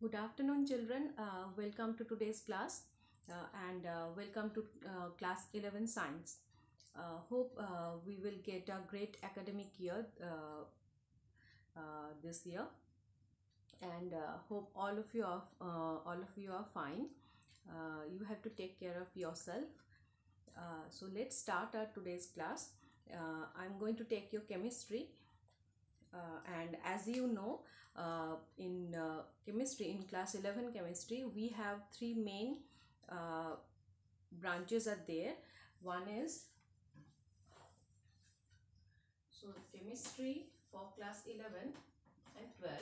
Good afternoon, children. Welcome to today's class and welcome to class 11 science. Hope we will get a great academic year this year, and hope all of you are fine. You have to take care of yourself. So let's start our today's class. I'm going to take your chemistry. And as you know, in chemistry, in class 11 chemistry, we have three main uh, branches are there. One is, so chemistry for class 11 and 12.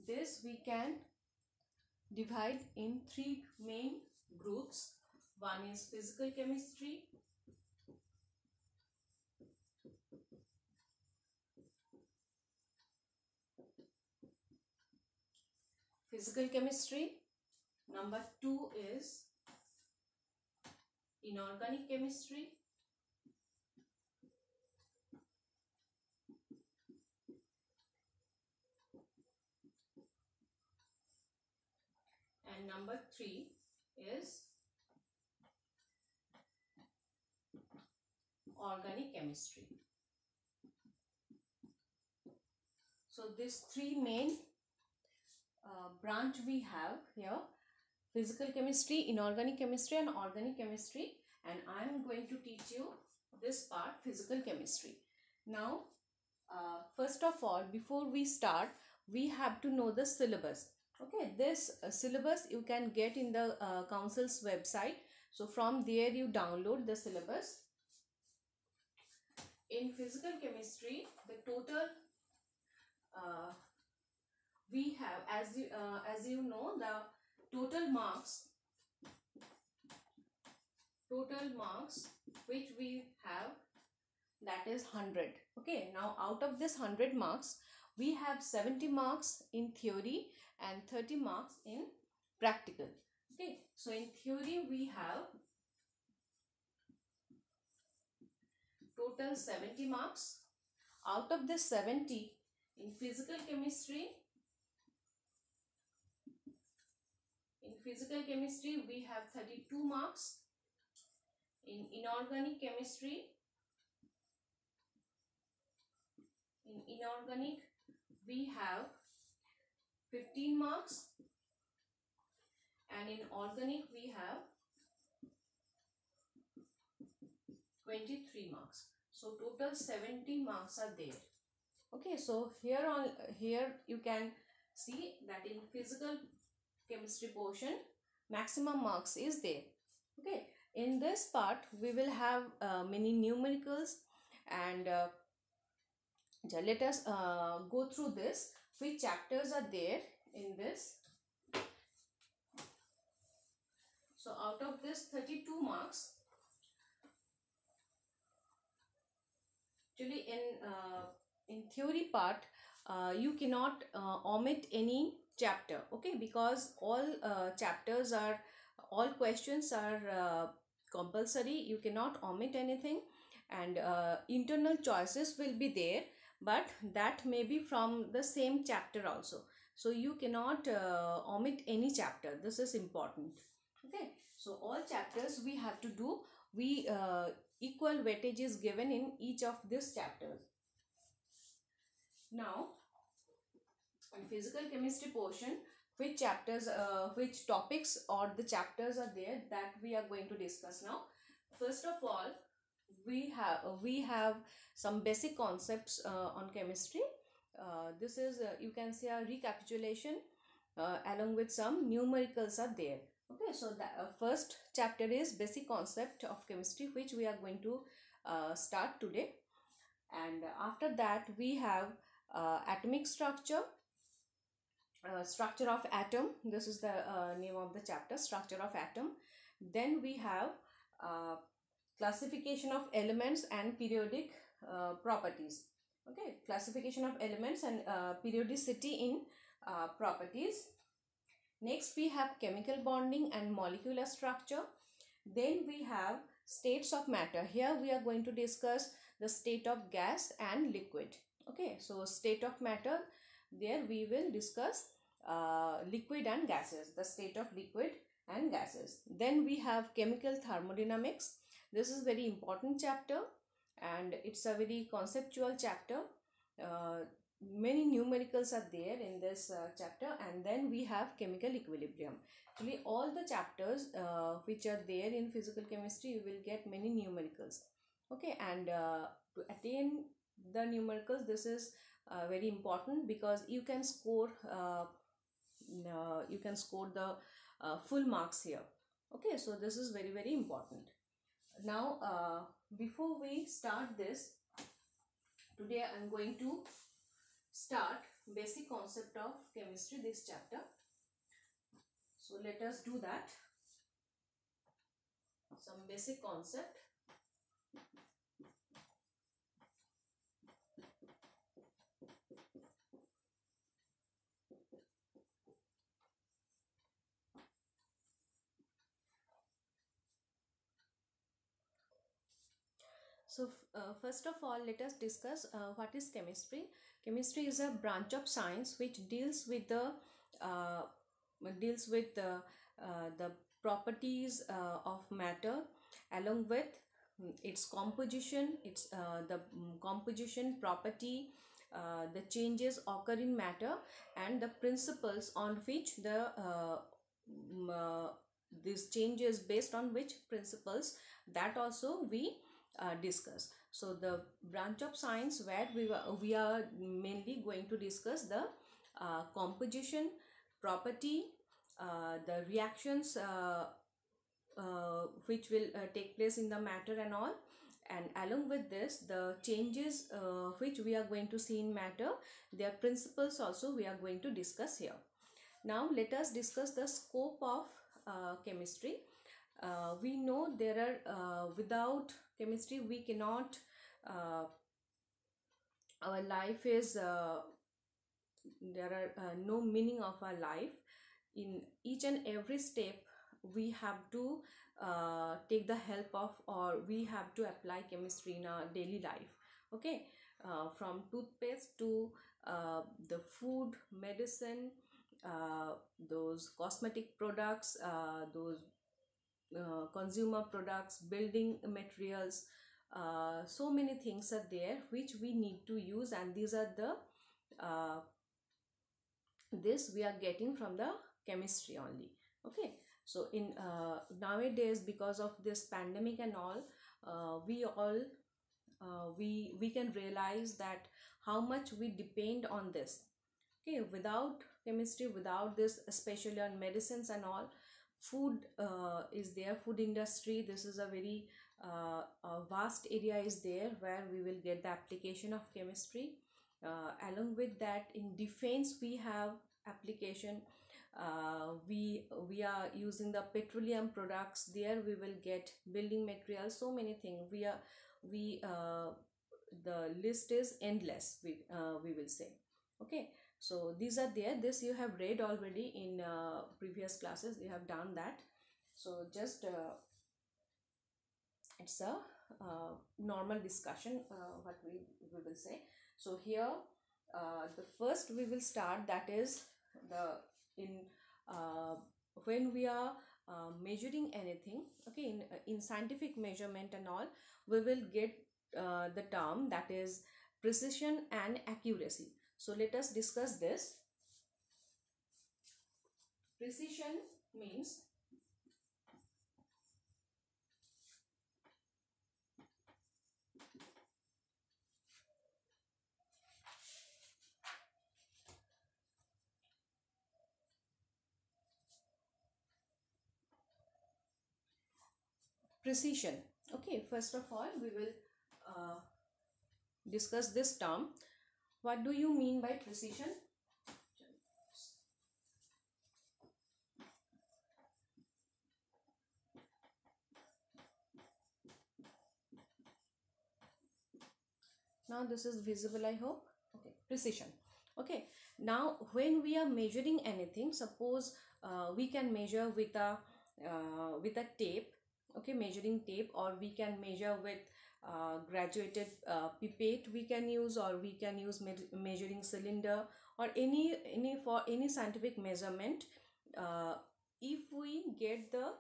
This we can divide in three main groups. One is physical chemistry, physical chemistry. Number two is inorganic chemistry. And number three is organic chemistry. So these three main branch we have here: physical chemistry, inorganic chemistry and organic chemistry. And I am going to teach you this part, physical chemistry. Now first of all, before we start, we have to know the syllabus. Okay, this syllabus you can get in the council's website. So from there you download the syllabus. In physical chemistry, the total we have, as you know, the total marks which we have, that is 100. Okay, now out of this 100 marks, we have 70 marks in theory and 30 marks in practical. Okay, so in theory we have total 70 marks. Out of this 70, in physical chemistry we have 32 marks. In inorganic chemistry, we have 15 marks, and in organic we have 23 marks. So total 70 marks are there. Okay, so here you can see that in physical chemistry portion, maximum marks is there. Okay, in this part we will have many numericals, and let us go through this, which chapters are there in this. So out of this 32 marks, actually in theory part, you cannot omit any chapter. Okay, because all questions are compulsory. You cannot omit anything, and internal choices will be there, but that may be from the same chapter also. So you cannot omit any chapter. This is important. Okay, so all chapters we have to do. We equal weightage is given in each of these chapters. Now in physical chemistry portion, which topics or the chapters are there, that we are going to discuss now. First of all, we have some basic concepts on chemistry. This is you can say a recapitulation, along with some numericals are there. Okay, so the first chapter is basic concept of chemistry, which we are going to start today. And after that we have atomic structure, structure of atom. This is the name of the chapter, structure of atom. Then we have uh, classification of elements and periodic properties. Okay, classification of elements and periodicity in properties. Next we have chemical bonding and molecular structure. Then we have states of matter. Here we are going to discuss the state of gas and liquid. Okay, so state of matter, there we will discuss liquid and gases, the state of liquid and gases. Then we have chemical thermodynamics. This is very important chapter and it's a very conceptual chapter. uh, Many numericals are there in this chapter. And then we have chemical equilibrium. Actually all the chapters which are there in physical chemistry, you will get many numericals. Okay, and to attain the numericals, this is very important, because you can score the full marks here. Okay, so this is very very important. Now before we start this, today I'm going to start basic concept of chemistry, this chapter. So let us do that. Some basic concept. So first of all, let us discuss what is chemistry. Chemistry is a branch of science which uh, deals with the properties of matter, along with its composition, composition property, the changes occur in matter, and the principles on which mm, uh, these changes, based on which principles, that also we discuss. So the branch of science where we are mainly going to discuss the composition, property, the reactions which will take place in the matter and all. And along with this, the changes which we are going to see in matter, their principles also we are going to discuss here. Now let us discuss the scope of chemistry. We know there are without chemistry we cannot our life is there are no meaning of our life. In each and every step we have to take the help of, or we have to apply chemistry in our daily life. Okay, from toothpaste to the food, medicine, those cosmetic products, those consumer products, building materials, so many things are there which we need to use, and these are the this we are getting from the chemistry only. Okay, so in nowadays, because of this pandemic and all, we can realize that how much we depend on this. Okay, without chemistry, without this, especially on medicines and all, food is there, food industry, this is a very vast area is there where we will get the application of chemistry. Along with that, in defense we have application. We are using the petroleum products, there we will get building materials, so many things. We the list is endless, we will say. Okay, so these are there, this you have read already in previous classes, you have done that. So just it's a normal discussion, what we will say. So here the first we will start, that is the in when we are measuring anything. Okay, in scientific measurement and all, we will get the term, that is precision and accuracy. So let us discuss this. Precision means precision. Okay, first of all we will uh, discuss this term. What do you mean by precision? Now this is visible, I hope. Okay, precision. Okay, now when we are measuring anything, suppose we can measure with a tape. Okay, measuring tape, or we can measure with graduated pipette we can use, or we can use measuring cylinder, or any for any scientific measurement. If we get the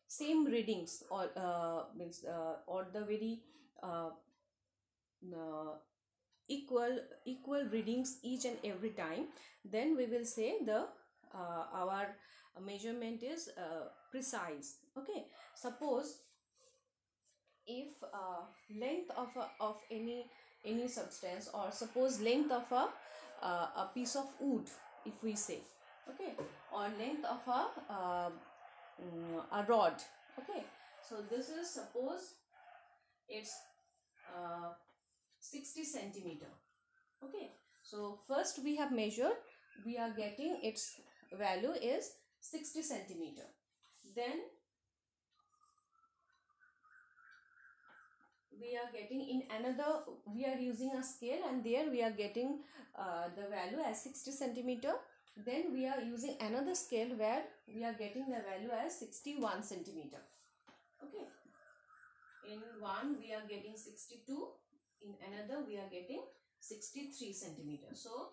same readings, or means or the very uh, uh, equal readings each and every time, then we will say the our measurement is precise. Okay, suppose if length of any substance, or suppose length of a piece of wood, if we say, okay, or length of a rod. Okay, so this is, suppose it's 60 centimeter. Okay, so first we have measured, we are getting its value is 60 centimeter. Then we are getting in another, we are using a scale, and there we are getting the value as 60 centimeter. Then we are using another scale where we are getting the value as 61 centimeter. Okay, in one we are getting 62, in another we are getting 63 centimeter. So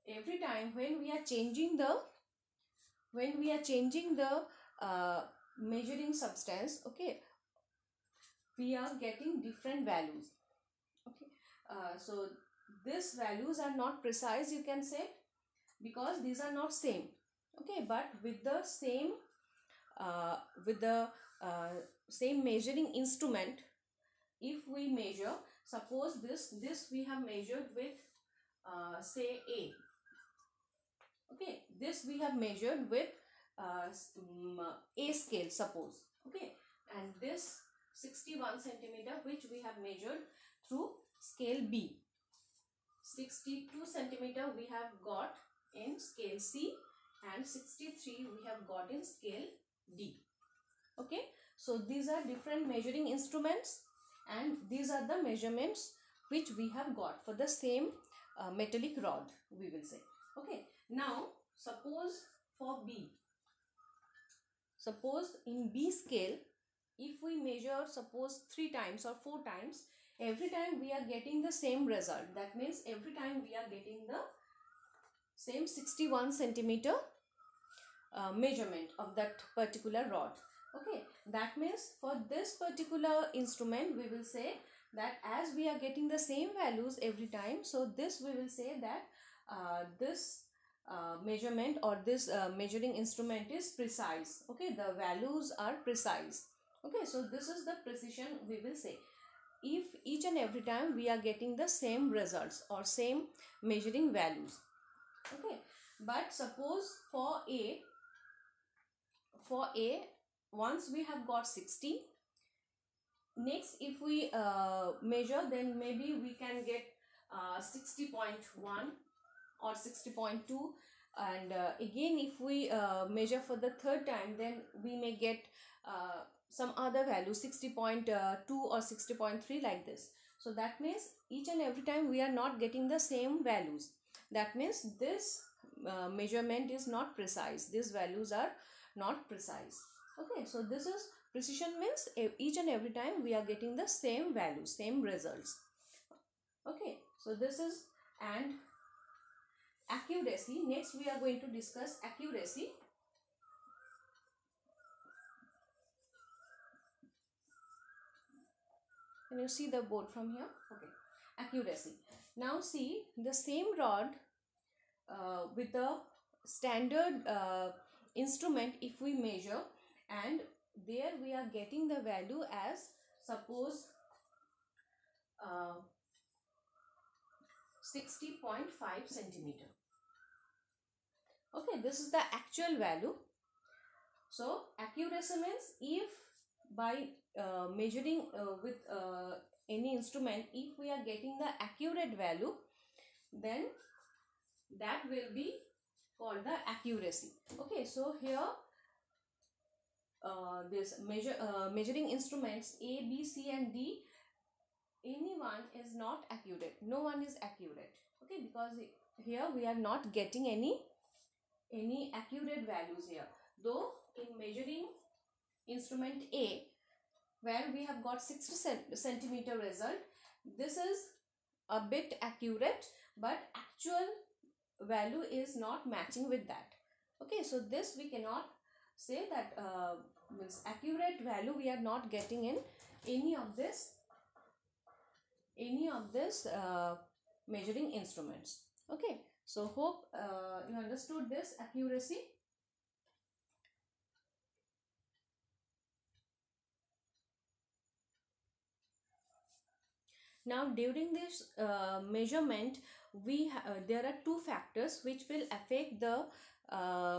every time when we are changing the measuring substance, okay, we are getting different values. Okay, so these values are not precise, you can say, because these are not same. Okay, but with the same with the same measuring instrument, if we measure, suppose this we have measured with say A. Okay, this we have measured with A scale, suppose. Okay, and this 61 centimeter which we have measured through scale B. 62 centimeter we have got in scale C, and 63 we have got in scale D. Okay, so these are different measuring instruments, and these are the measurements which we have got for the same metallic rod, we will say. Okay, now suppose for B, suppose in B scale, if we measure suppose 3 times or 4 times, every time we are getting the same result. That means every time we are getting the same 61 centimeter measurement of that particular rod. Okay, that means for this particular instrument we will say that as we are getting the same values every time, so this we will say that this measurement, or this measuring instrument is precise. Okay, the values are precise. Okay, so this is the precision, we will say, if each and every time we are getting the same results or same measuring values. Okay, but suppose for A, once we have got 60, next if we measure, then maybe we can get 60.1 or 60.2, and again if we measure for the third time, then we may get some other value, 60.2 or 60.3, like this. So that means each and every time we are not getting the same values. That means this measurement is not precise, these values are not precise. Okay, so this is precision, means each and every time we are getting the same values, same results. Okay, so this is, and accuracy, next we are going to discuss accuracy. Can you see the board from here? Okay, accuracy. Now see, the same rod with the standard instrument, if we measure, and there we are getting the value as, suppose 60.5 centimeter. Okay, this is the actual value. So accuracy means, if by measuring with any instrument, if we are getting the accurate value, then that will be called the accuracy. Okay, so here this measuring instruments A, B, C and D, any one is not accurate, no one is accurate. Okay, because here we are not getting any accurate values here. Though in measuring instrument A, where we have got 60 centimeter result. This is a bit accurate, but actual value is not matching with that. Okay, so this we cannot say that means accurate value we are not getting in any of this measuring instruments. Okay, so hope you understood this accuracy. Now during this measurement, there are two factors which will affect the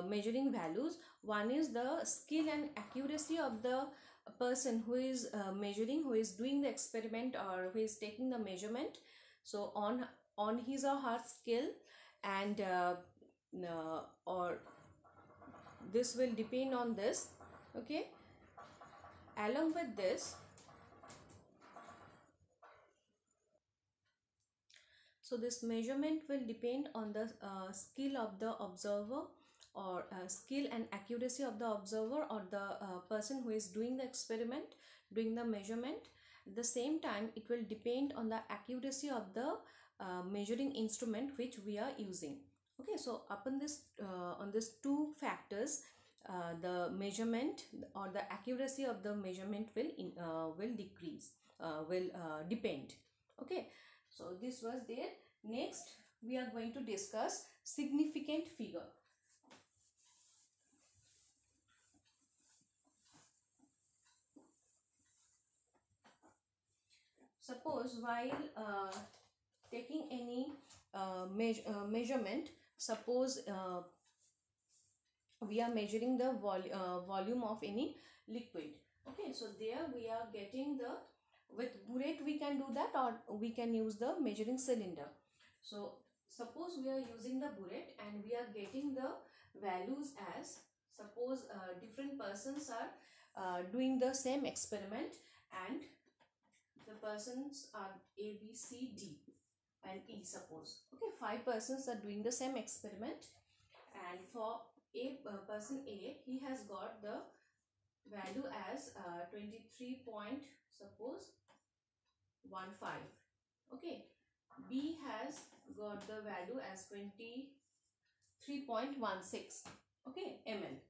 measuring values. One is the skill and accuracy of the person who is measuring, who is doing the experiment or who is taking the measurement. So on his or her skill, and or this will depend on this. Okay, along with this, so this measurement will depend on the skill of the observer, or skill and accuracy of the observer or the person who is doing the experiment, doing the measurement. At the same time, it will depend on the accuracy of the measuring instrument which we are using. Okay, so upon this on these two factors, the measurement or the accuracy of the measurement will decrease, will depend. Okay, so this was there. Next, we are going to discuss significant figure. Suppose while taking any measurement, suppose we are measuring the volume of any liquid. Okay, so there we are getting the, with burette we can do that, or we can use the measuring cylinder. So suppose we are using the burette and we are getting the values as, suppose different persons are doing the same experiment, and the persons are A, B, C, D and E, suppose. Okay, 5 persons are doing the same experiment, and for person A, he has got the value as 23 point, suppose 15. Okay, B has got the value as 23.16. Okay, ml.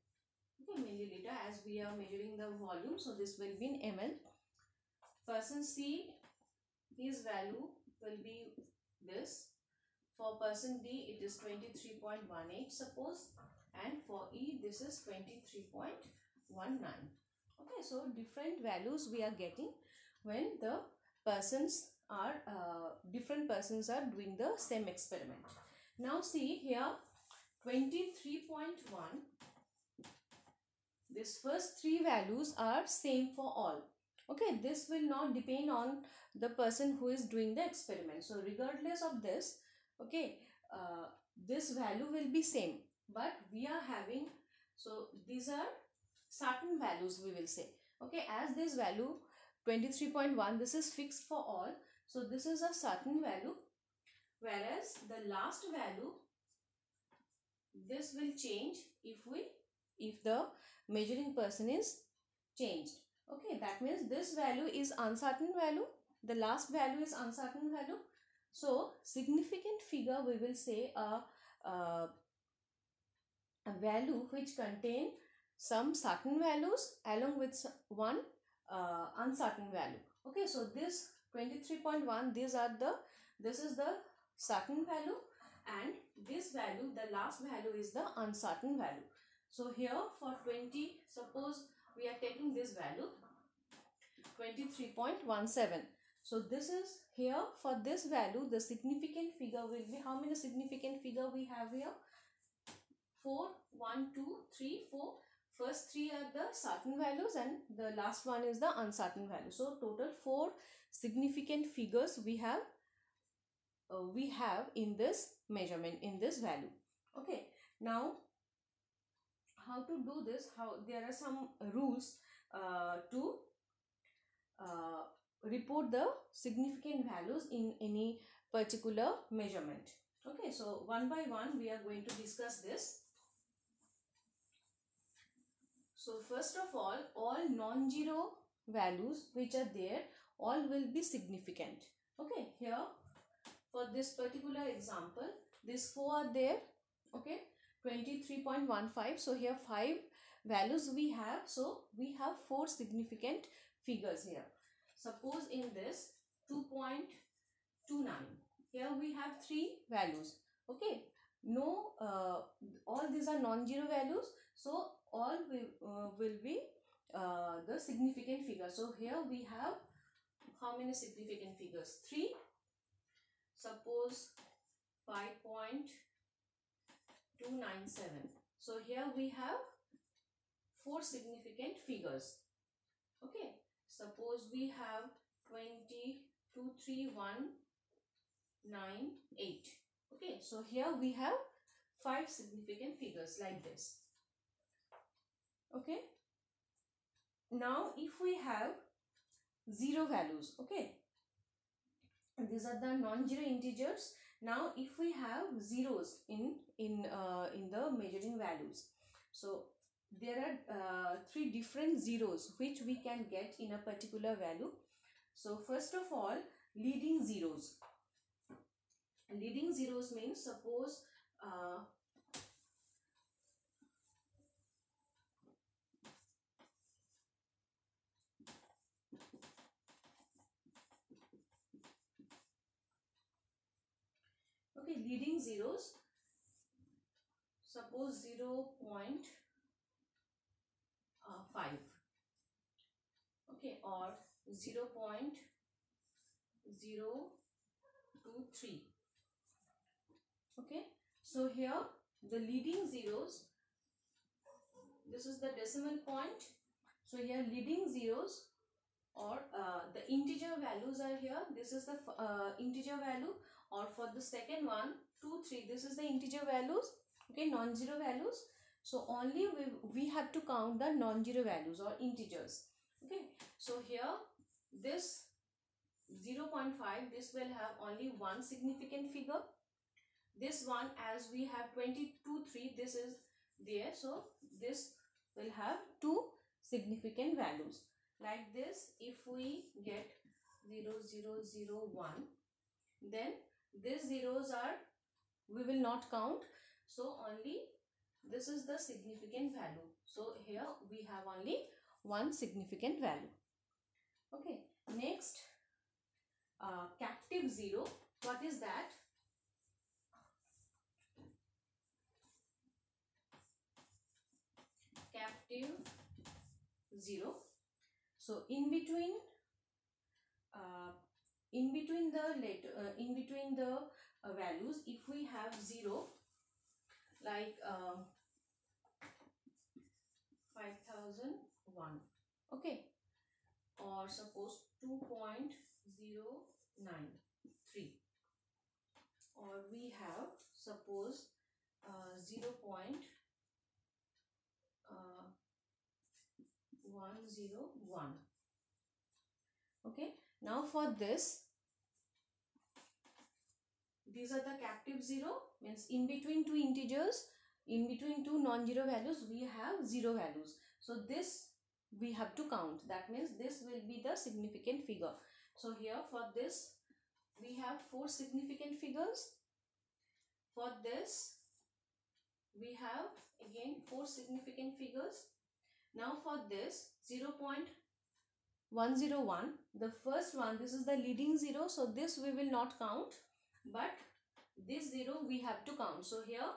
Okay, milliliter, as we are measuring the volume, so this will be in ml. Person C, his value will be this. For person D, it is 23.18, suppose, and for E, this is 23.19. Okay, so different values we are getting when the persons are different persons are doing the same experiment. Now see here, 23.1, this first three values are same for all. Okay, this will not depend on the person who is doing the experiment. So regardless of this, okay, this value will be same, but we are having, so these are certain values we will say. Okay, as this value 23.1, this is fixed for all, so this is a certain value, whereas the last value, this will change if the measuring person is changed. Okay, that means this value is uncertain value, the last value is uncertain value. So significant figure, we will say a value which contain some certain values along with one uncertain value. Okay, so this 23.1, this is the certain value, and this value, the last value, is the uncertain value. So here for 20, suppose we are taking this value 23.17. so this is here, for this value the significant figure will be, how many significant figure we have here? 4, 1, 2, 3, 4. First three are the certain values and the last one is the uncertain value. So total 4 significant figures we have in this measurement, in this value. Okay, now how to do this? How there are some rules to report the significant values in any particular measurement. Okay, so one by one we are going to discuss this. So first of all non-zero values which are there, all will be significant. Okay, here for this particular example, these 4 are there. Okay, 23.15. So here 5 values we have, so we have 4 significant figures here. Suppose in this 2.29, here we have 3 values. Okay, no, all these are non-zero values, so all will be the significant figure. So here we have how many significant figures? 3. Suppose 5.297. So here we have 4 significant figures. Okay, suppose we have 23198. Okay, so here we have 5 significant figures like this. Okay, now if we have 0 values, okay, these are the non-zero integers. Now if we have zeros in the measuring values, so there are 3 different zeros which we can get in a particular value. So first of all, leading zeros. Leading zeros means, suppose okay, leading zeros, suppose 0.5, okay, or 0.023. Okay, so here the leading zeros, this is the decimal point. So here leading zeros, or the integer values are here. This is the integer value, or for the second one 2 3, this is the integer values. Okay, non-zero values. So only we have to count the non-zero values or integers. Okay, so here this 0.5, this will have only one significant figure. This one, as we have 22.3, this is there, so this will have 2 significant values. Like this, if we get 0001, then these zeros are, we will not count, so only this is the significant value. So here we have only one significant value. Okay, next, captive zero. What is that? Captive zero. So in between the values, if we have 0, like 5001, okay, or suppose 2.093, or we have suppose 0.101. Okay, now for this, these are the captive zero, means in between 2 integers, in between 2 non-zero values, we have 0 values. So this we have to count. That means this will be the significant figure. So here for this we have 4 significant figures. For this we have again 4 significant figures. Now for this 0.101, the first one, this is the leading zero, so this we will not count, but this 0 we have to count. So here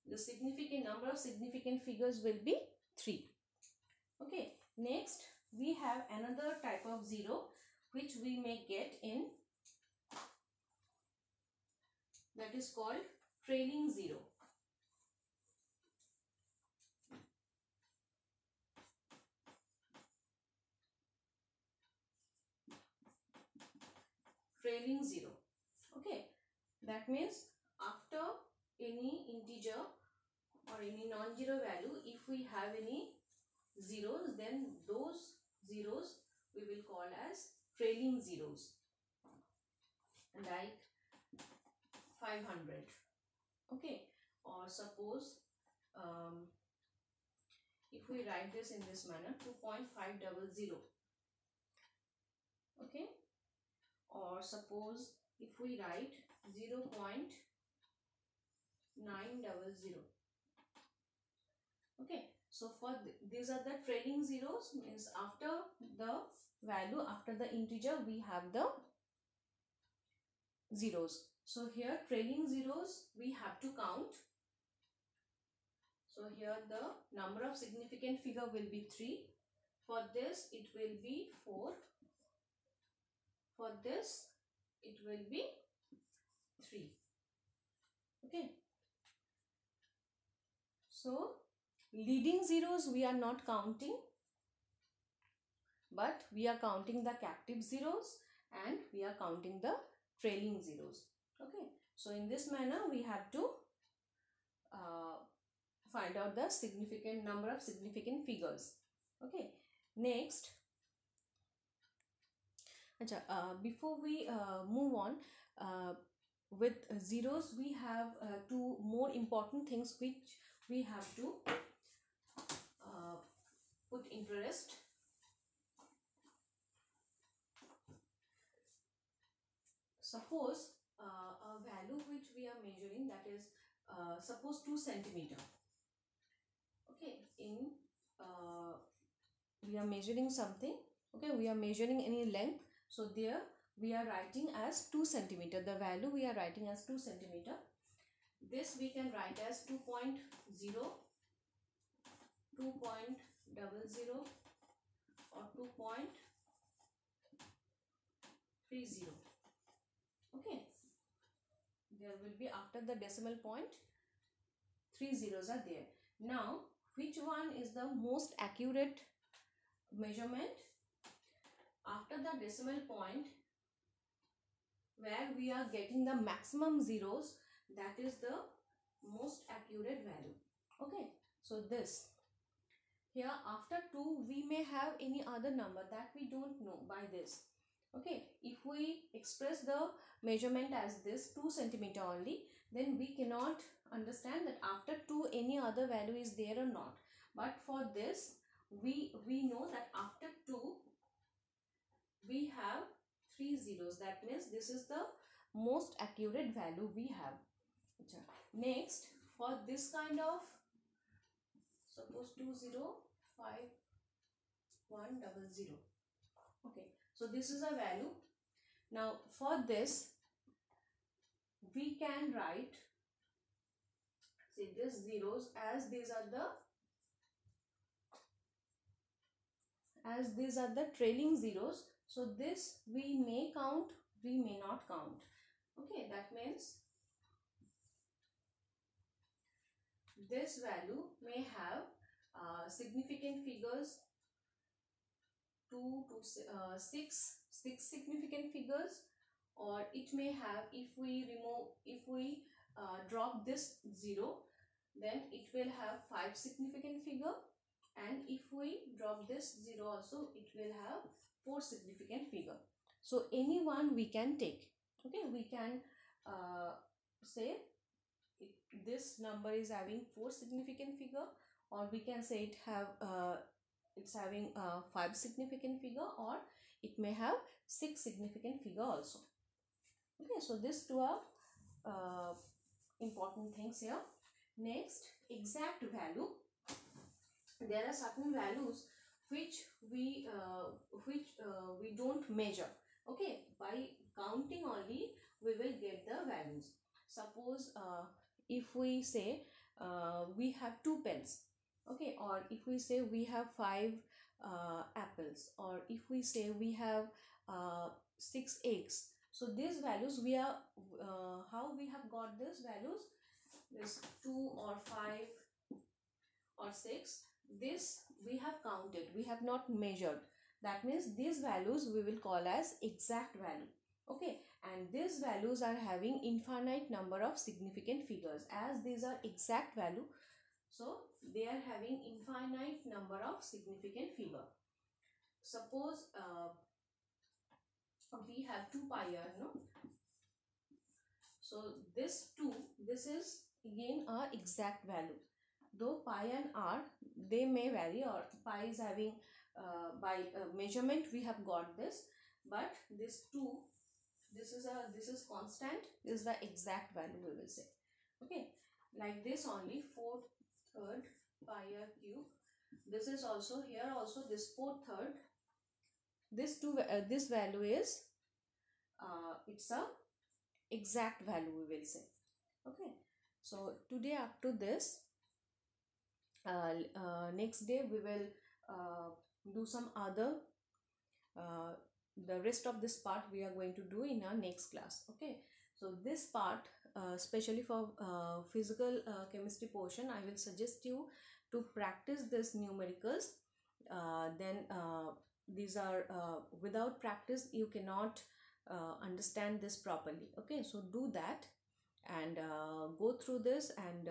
the significant number of significant figures will be 3. Okay, next we have another type of zero which we may get in, that is called trailing zero. Trailing zero. Okay, that means after any integer or any non-zero value, if we have any zeros, then those zeros we will call as trailing zeros, like 500. Okay, or suppose if we write this in this manner, 2.500, Okay, or suppose if we write 0.900. Okay, so for these are the trailing zeros, means after the value, after the integer, we have the zeros. So here trailing zeros we have to count. So here the number of significant figure will be 3. For this it will be 4. For this it will be 3. Okay. So leading zeros we are not counting, but we are counting the captive zeros and we are counting the trailing zeros. Okay. So in this manner we have to find out the significant number of significant figures. Okay. Next, before we move on with zeros, we have two more important things which we have to put interest. Suppose a value which we are measuring, that is suppose 2 centimeter. Okay, in we are measuring something. Okay, we are measuring any length. So there we are writing as 2 centimeter. The value we are writing as 2 centimeter. This we can write as 2.0, 2.00 or 2.30. Okay, there will be after the decimal point 3 zeros are there. Now which one is the most accurate measurement? After the decimal point where we are getting the maximum zeros, that is the most accurate value. Okay, so this here after 2 we may have any other number that we don't know by this. Okay, if we express the measurement as this 2 centimeter only, then we cannot understand that after 2 any other value is there or not. But for this we know that after 2 we have 3 zeros. That means this is the most accurate value we have. Next, for this kind of, suppose 205.100. Okay, so this is a value. Now for this we can write, see, this zeros as these are the trailing zeros. So this we may count, we may not count. Okay, that means this value may have significant figures 2 to 6 significant figures, or it may have, if we drop this 0, then it will have 5 significant figure, and if we drop this 0 also, it will have 4 significant figure. So any one we can take. Okay, we can say this number is having 4 significant figure, or we can say it's having 5 significant figure, or it may have 6 significant figure also. Okay, so these two are important things here. Next, exact value. There are certain values which we don't measure. Okay, by counting only we will get the values. Suppose if we say we have 2 pens. Okay, or if we say we have 5 apples, or if we say we have 6 eggs. So these values we are how we have got these values, this 2 or 5 or 6, this we have counted, we have not measured. That means these values we will call as exact value. Okay, and these values are having infinite number of significant figures. As these are exact value, so they are having infinite number of significant figure. Suppose we have 2 pi r, no? So this 2, this is again a exact value. Though pi and r, they may vary, or pi is having by measurement we have got this, but this 2, this is constant, this is the exact value we will say. Okay, like this only, 4 third pi r cube. This is also, here also this 4 third, this value is it's a exact value we will say. Okay, so today up to this, next day we will do some other, the rest of this part we are going to do in our next class. Okay, so this part, especially for physical chemistry portion, I will suggest you to practice this numericals. Then these are, without practice you cannot understand this properly. Okay, so do that and go through this, and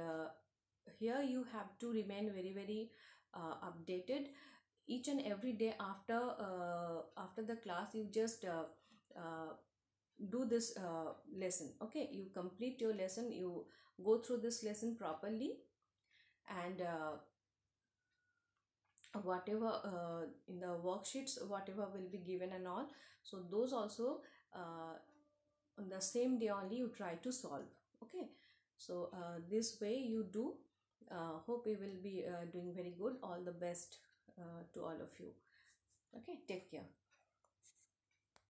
here you have to remain very very updated each and every day. After the class, you just do this lesson. Okay, you complete your lesson, you go through this lesson properly, and whatever in the worksheets, whatever will be given and all, so those also on the same day only you try to solve. Okay, so this way you do. Hope you will be doing very good. All the best to all of you. Okay, take care.